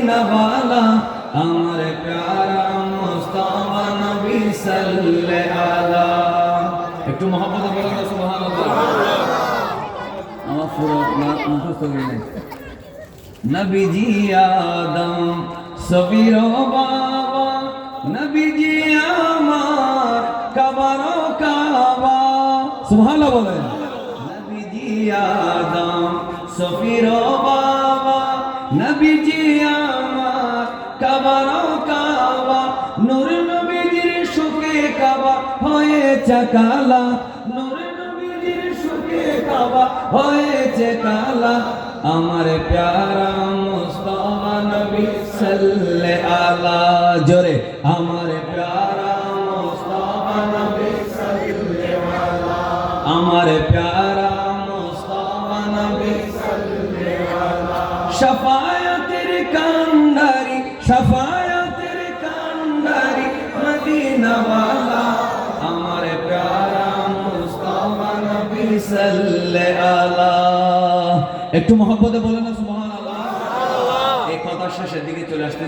Medina वाला हमारे प्यारा मुस्तफा नबी सल्लल्लाहु आला একটু মহব্বতে বলেন না সুবহানাল্লাহ আমার পুরো মুখস্থ করে নেন নবীজি আদম সবিরো বাবা নবীজি আমার কাবারো কাবা সুবহানাল্লাহ বলেন নবীজি আদম সফিরো বাবা নবীজি আমার কাবারো কাবা নূর নবীজির সুখে কাবা হয়েছে কালা নূর নবীজির সুখে কাবা হয়েছে কালা আমার প্যারা মুস্তাফা নবী সাল্লাল্লাহু আলা জোরে আমার প্যারা মুস্তাফা নবী সাল্লাল্লাহু আলা আমার প্যারা মুস্তাফা নবী সাল্লাল্লাহু আলা শাফায়াতের কান্ডারি শাফায়াতের কান্ডারি মদিনা ওয়ালা আমার প্যারা মুস্তাফা নবী সাল্লাল্লাহু আলা একটু মহব্বতে বলেন না সুবহানাল্লাহ এই কথা শেষের দিকে চলে আসতে